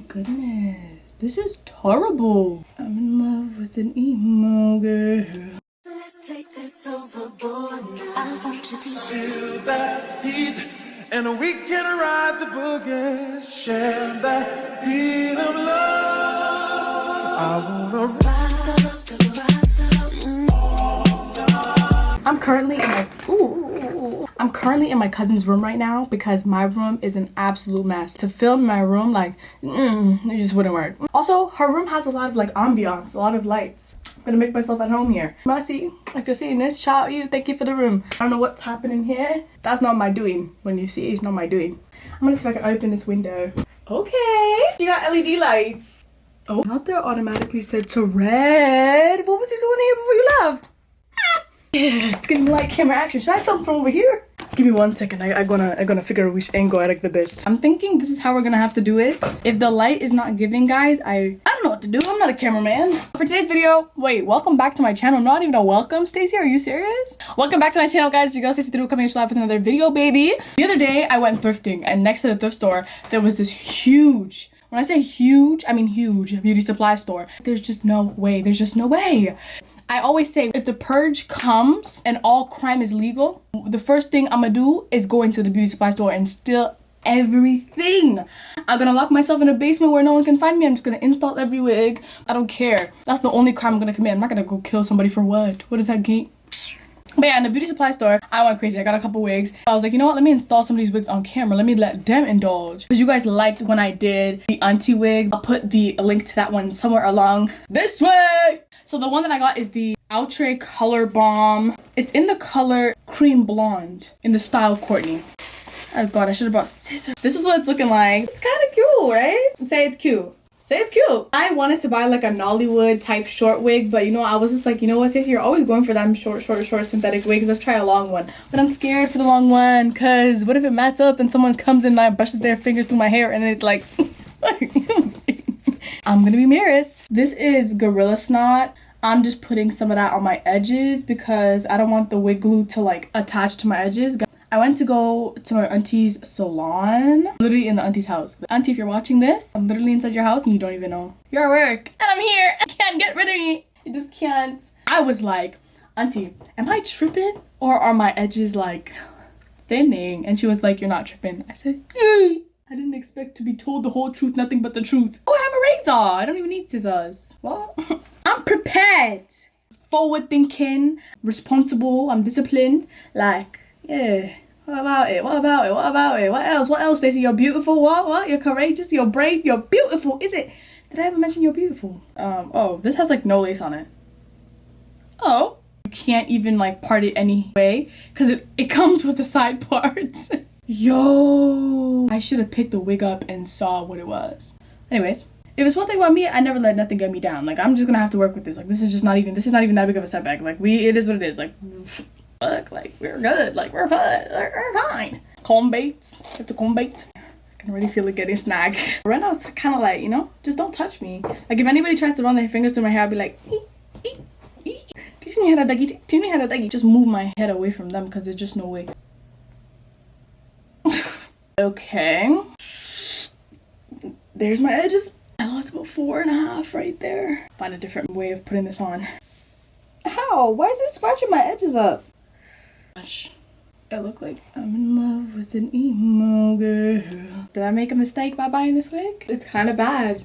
goodness, this is terrible. I'm in love with an emo girl. Let's take this overboard now. I want you to Feel that heat, and we can ride the boogie. Share that beat of love. I wanna ride I'm currently in my cousin's room right now because my room is an absolute mess. To film my room, like, it just wouldn't work. Also, her room has a lot of like ambiance, a lot of lights. I'm gonna make myself at home here. Mercy, if you're seeing this, shout out you, thank you for the room. I don't know what's happening here. That's not my doing. When you see it, it's not my doing. I'm gonna see if I can open this window. Okay, you got LED lights. Oh, not there automatically set to red. What was you doing here before you left? Yeah, it's getting light camera action. Should I film from over here? Give me 1 second. I'm gonna figure out which angle I like the best. I'm thinking this is how we're gonna have to do it. If the light is not giving, guys, I don't know what to do. I'm not a cameraman. For today's video, wait, welcome back to my channel. Not even a welcome, Stacey. Are you serious? Welcome back to my channel, guys. You go Stacey through coming live with another video, baby. The other day, I went thrifting, and next to the thrift store, there was this huge. When I say huge, I mean huge beauty supply store. There's just no way. There's just no way. I always say if the purge comes and all crime is legal, the first thing I'm gonna do is go into the beauty supply store and steal everything. I'm gonna lock myself in a basement where no one can find me. I'm just gonna install every wig. I don't care. That's the only crime I'm gonna commit. I'm not gonna go kill somebody for what? What is that gate? But yeah, in the beauty supply store, I went crazy. I got a couple wigs. I was like, you know what? Let me install some of these wigs on camera. Let me let them indulge. Because you guys liked when I did the auntie wig. I'll put the link to that one somewhere along this way. So the one that I got is the Outre Color Bomb. It's in the color Cream Blonde in the style Courtney. Oh god, I should have brought scissors. This is what it's looking like. It's kind of cute, right? Say it's cute. Say it's cute. I wanted to buy like a Nollywood type short wig, but you know, I was just like, you know what, Stacey, you're always going for them short synthetic wigs. Let's try a long one. But I'm scared for the long one, cause what if it mats up and someone comes in and like brushes their fingers through my hair and it's like, I'm gonna be embarrassed. This is Gorilla Snot. I'm just putting some of that on my edges because I don't want the wig glue to like attach to my edges. I went to go to my auntie's salon, literally in the auntie's house. Auntie, if you're watching this, I'm literally inside your house and you don't even know. You're at work and I'm here. You can't get rid of me. You just can't. I was like, Auntie, am I tripping or are my edges like thinning? And she was like, you're not tripping. I said, I didn't expect to be told the whole truth, nothing but the truth. Oh, I have a razor. I don't even need scissors. Well, I'm prepared. Forward thinking, responsible, I'm disciplined. Like, yeah. What about it? What about it? What about it? What else? What else, Stacey? You're beautiful. What? You're courageous. You're brave. You're beautiful. Is it? Did I ever mention you're beautiful? Oh, this has like no lace on it. Oh. You can't even like part it anyway because it comes with the side parts. Yo. I should have picked the wig up and saw what it was. Anyways. If it's one thing about me, I never let nothing get me down. Like, I'm just gonna have to work with this. Like, this is not even that big of a setback. Like, it is what it is. Like, fuck, like, we're good. Like, we're fine. Like, we're fine. Comb baits. It's a comb bait. I can already feel it getting snagged. Right now, it's kind of like, you know, just don't touch me. Like, if anybody tries to run their fingers through my hair, I'll be like, teach me how to Dougie. Teach me how to Dougie. Just move my head away from them because there's just no way. Okay. There's my edges. I lost about 4.5 right there. Find a different way of putting this on. How? Why is it scratching my edges up? Gosh. I look like I'm in love with an emo girl. Did I make a mistake by buying this wig? It's kind of bad.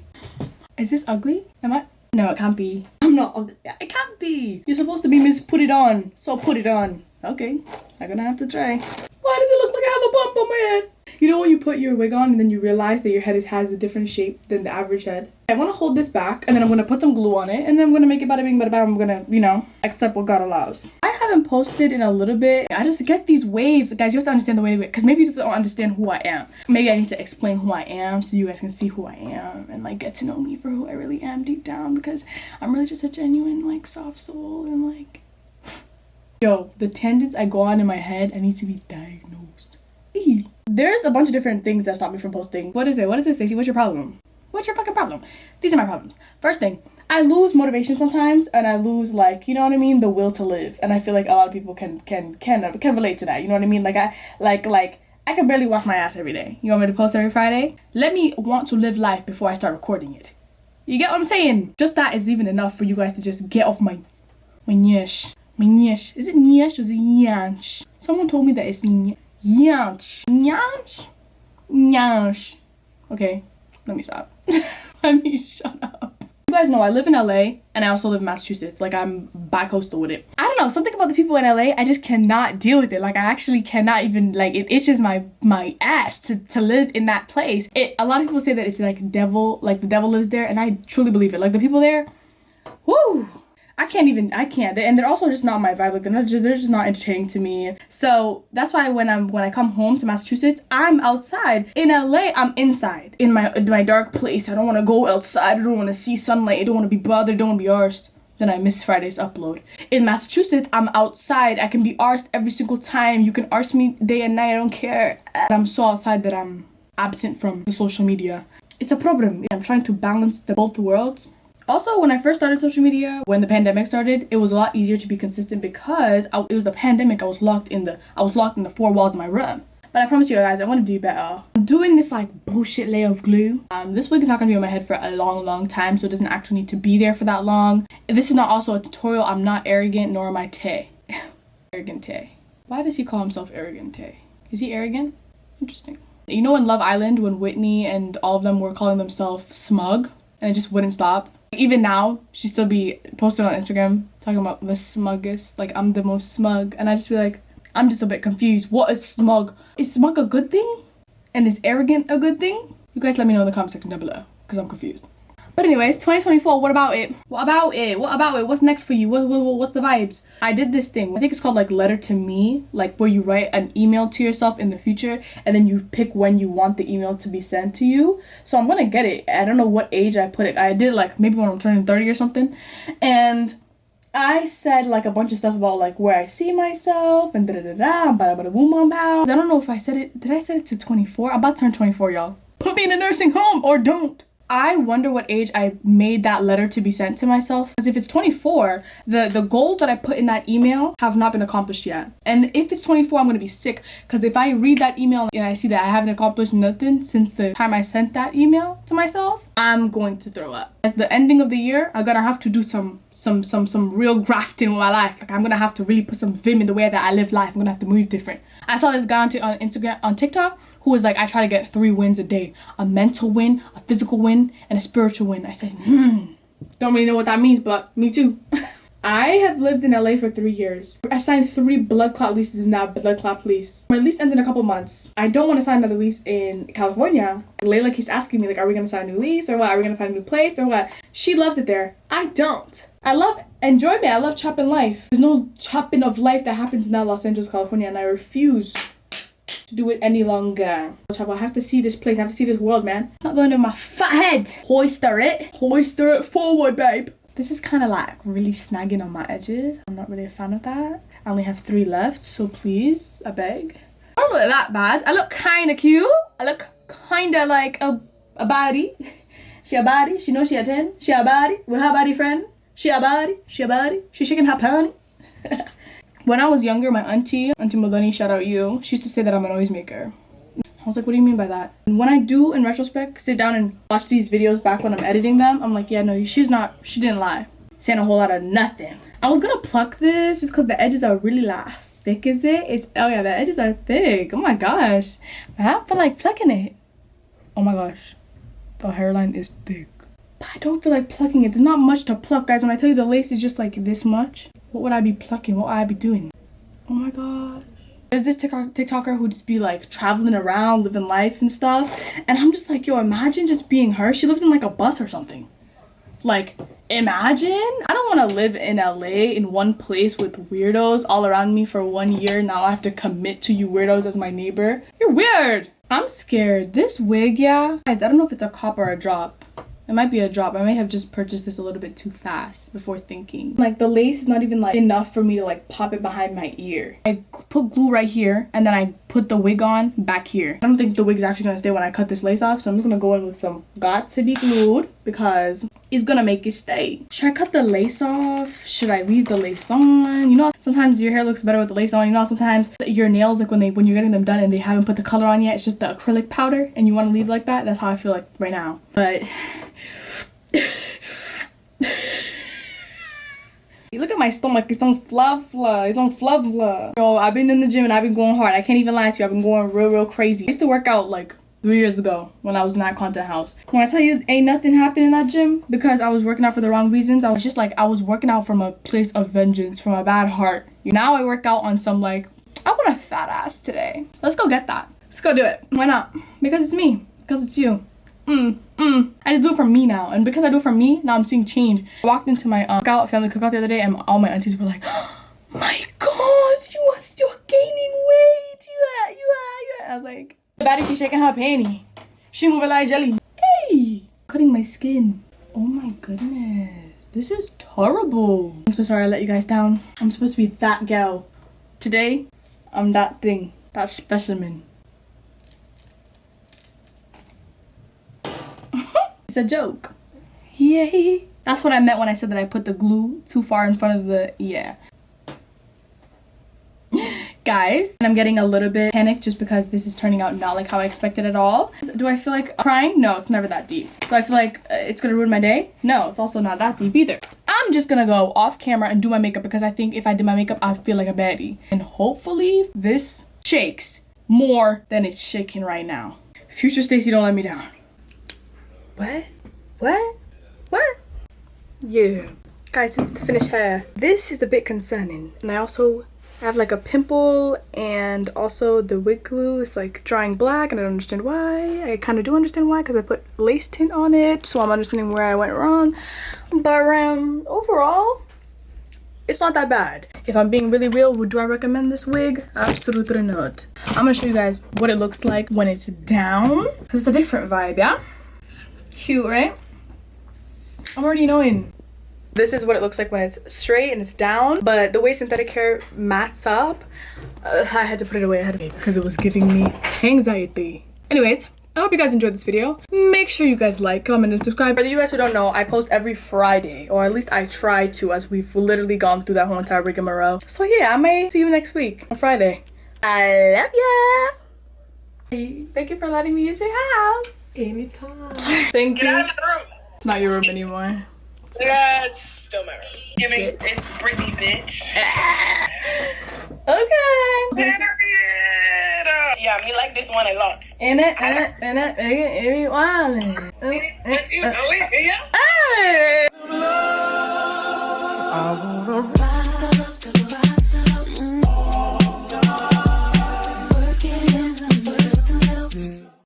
Is this ugly? Am I? No, it can't be. I'm not ugly. It can't be. You're supposed to be Miss Put It On. So put it on. Okay. I'm gonna have to try. Why does it look like I have a bump on my head? You know when you put your wig on and then you realize that your head has a different shape than the average head? I want to hold this back and then I'm going to put some glue on it and then I'm going to make it bada bing bada bam. I'm going to, you know, accept what God allows. I haven't posted in a little bit. I just get these waves. Guys, you have to understand the way, because maybe you just don't understand who I am. Maybe I need to explain who I am so you guys can see who I am and like get to know me for who I really am deep down, because I'm really just a genuine like soft soul and like, yo, the tangents I go on in my head, I need to be diagnosed. Eee. There's a bunch of different things that stop me from posting. What is it? What is it, Stacey? What's your problem? What's your fucking problem? These are my problems. First thing, I lose motivation sometimes, and I lose, like, you know what I mean, the will to live. And I feel like a lot of people can relate to that. You know what I mean? Like I can barely wash my ass every day. You want me to post every Friday? Let me want to live life before I start recording it. You get what I'm saying? Just that is even enough for you guys to just get off my nyesh. My nyesh. Is it nyesh or is it yansh? Someone told me that it's yansh. Yansh? Yansh. Okay, let me stop. Let me shut up. You guys know I live in LA and I also live in Massachusetts. Like, I'm bi-coastal with it. I don't know, something about the people in LA, I just cannot deal with it. Like, I actually cannot even, like, it itches my ass to live in that place. A lot of people say that it's like devil, like the devil lives there, and I truly believe it. Like, the people there, whoo, I can't. And they're also just not my vibe. Like, they're just not entertaining to me. So that's why when I come home to Massachusetts, I'm outside. In LA, I'm inside in my dark place. I don't want to go outside. I don't want to see sunlight. I don't want to be bothered. I don't want to be arsed. Then I miss Friday's upload. In Massachusetts, I'm outside. I can be arsed every single time. You can arse me day and night. I don't care. And I'm so outside that I'm absent from the social media. It's a problem. I'm trying to balance both worlds. Also, when I first started social media, when the pandemic started, it was a lot easier to be consistent because it was the pandemic. I was locked in the 4 walls of my room. But I promise you guys, I want to do better. I'm doing this like bullshit layer of glue. This wig is not gonna be on my head for a long time, so it doesn't actually need to be there for that long. This is not also a tutorial. I'm not arrogant, nor am I Tay. Arrogant Tay. Why does he call himself Arrogant Tay? Is he arrogant? Interesting. You know in Love Island when Whitney and all of them were calling themselves smug and it just wouldn't stop? Even now, she still be posting on Instagram talking about the smuggest, like I'm the most smug, and I just be like, I'm just a bit confused. What is smug? Is smug a good thing? And is arrogant a good thing? You guys let me know in the comment section down below, because I'm confused. But anyways, 2024, what about it? What about it? What about it? What's next for you? What's the vibes? I did this thing. I think it's called like letter to me, like where you write an email to yourself in the future and then you pick when you want the email to be sent to you. So I'm gonna get it. I don't know what age I put it. I did like maybe when I'm turning 30 or something. And I said like a bunch of stuff about like where I see myself and da-da-da-da, bada-bada-boom-bom pow. I don't know if I said it. Did I say it to 24? I'm about to turn 24, y'all. Put me in a nursing home or don't. I wonder what age I made that letter to be sent to myself. Because if it's 24, the goals that I put in that email have not been accomplished yet. And if it's 24, I'm going to be sick. Because if I read that email and I see that I haven't accomplished nothing since the time I sent that email to myself, I'm going to throw up. At the ending of the year, I'm going to have to do some real grafting with my life. Like I'm going to have to really put some vim in the way that I live life. I'm going to have to move different. I saw this guy on Instagram, on TikTok, who was like, I try to get 3 wins a day. A mental win, a physical win, and a spiritual win. I said, don't really know what that means, but me too. I have lived in LA for 3 years. I've signed 3 blood clot leases in that blood clot lease. My lease ends in a couple months. I don't want to sign another lease in California. Layla keeps asking me, like, are we going to sign a new lease or what? Are we going to find a new place or what? She loves it there. I don't. I love enjoyment. I love chopping life. There's no chopping of life that happens in Los Angeles, California, and I refuse to do it any longer. I have to see this place. I have to see this world, man. It's not going to my fat head. Hoister it forward, babe. This is kind of like really snagging on my edges. I'm not really a fan of that. I only have 3 left, so please, I beg. I don't look that bad. I look kind of cute. I look kind of like a baddie. She a baddie. She knows she a 10. She a baddie with her baddie friend. She a baddie. She a baddie. She shaking her panty. When I was younger, my auntie Melanie, shout out you, she used to say that I'm a noisemaker. I was like, what do you mean by that? And when I do, in retrospect, sit down and watch these videos back when I'm editing them, I'm like, yeah, no, she didn't lie. Saying a whole lot of nothing. I was gonna pluck this just because the edges are really like, thick, is it? Oh yeah, the edges are thick. Oh my gosh. I don't feel like plucking it. Oh my gosh. The hairline is thick. But I don't feel like plucking it. There's not much to pluck, guys. When I tell you the lace is just like this much, what would I be plucking? What would I be doing? Oh my gosh. There's this TikToker who just be like traveling around, living life and stuff. And I'm just like, yo, imagine just being her. She lives in like a bus or something. Like, imagine. I don't want to live in LA in one place with weirdos all around me for 1 year. Now I have to commit to you weirdos as my neighbor. You're weird. I'm scared. This wig, yeah. Guys, I don't know if it's a cop or a drop. It might be a drop. I may have just purchased this a little bit too fast before thinking. Like the lace is not even like enough for me to like pop it behind my ear. I put glue right here and then I put the wig on back here. I don't think the wig's actually gonna stay when I cut this lace off, so I'm just gonna go in with some got to be glued because it's gonna make it stay. Should I cut the lace off? Should I leave the lace on? You know, sometimes your hair looks better with the lace on. You know, sometimes your nails, like when you're getting them done and they haven't put the color on yet, it's just the acrylic powder and you want to leave like that. That's how I feel like right now. But look at my stomach. It's on fluff. It's on fluff. Yo, I've been in the gym and I've been going hard. I can't even lie to you. I've been going real crazy. I used to work out like 3 years ago when I was in that content house. When I tell you ain't nothing happened in that gym because I was working out for the wrong reasons, I was just like, I was working out from a place of vengeance, from a bad heart. Now I work out on some like, I want a fat ass today. Let's go get that. Let's go do it. Why not? Because it's me. Because it's you. I just do it for me now, and because I do it for me now, I'm seeing change. I walked into my family cookout the other day, and all my aunties were like, oh my gosh, you're gaining weight. You are. I was like, the baddie, she's shaking her panty. She moving like jelly. Hey, cutting my skin. Oh my goodness, this is terrible. I'm so sorry I let you guys down. I'm supposed to be that gal. Today, I'm that thing, that specimen. It's a joke. Yay. That's what I meant when I said that I put the glue too far in front of the, yeah. Guys, I'm getting a little bit panicked just because this is turning out not like how I expected at all. Do I feel like crying? No, it's never that deep. Do I feel like it's gonna ruin my day? No, it's also not that deep either. I'm just gonna go off camera and do my makeup because I think if I did my makeup, I feel like a baddie. And hopefully this shakes more than it's shaking right now. Future Stacy, don't let me down. What? Yeah. Guys, this is the finished hair. This is a bit concerning. And I also have like a pimple, and also the wig glue is like drying black and I don't understand why. I kind of do understand why because I put lace tint on it, so I'm understanding where I went wrong. But overall, it's not that bad. If I'm being really real, do I recommend this wig? Absolutely not. I'm gonna show you guys what it looks like when it's down because it's a different vibe, yeah? Cute, right? I'm already knowing. This is what it looks like when it's straight and it's down, but the way synthetic hair mats up, I had to put it away ahead of me because it was giving me anxiety. Anyways, I hope you guys enjoyed this video. Make sure you guys like, comment, and subscribe. For you guys who don't know, I post every Friday, or at least I try to, as we've literally gone through that whole entire rigmarole. So yeah, I may see you next week on Friday. I love ya! Thank you for letting me use your house. Anytime. Thank you. Get out of the room. It's not your room anymore. Yeah, it's still my room. Give me, it's Britney, bitch. Okay. Period. Yeah, me like this one a lot. In it, make it, wildin'. You know it, yeah. Hey.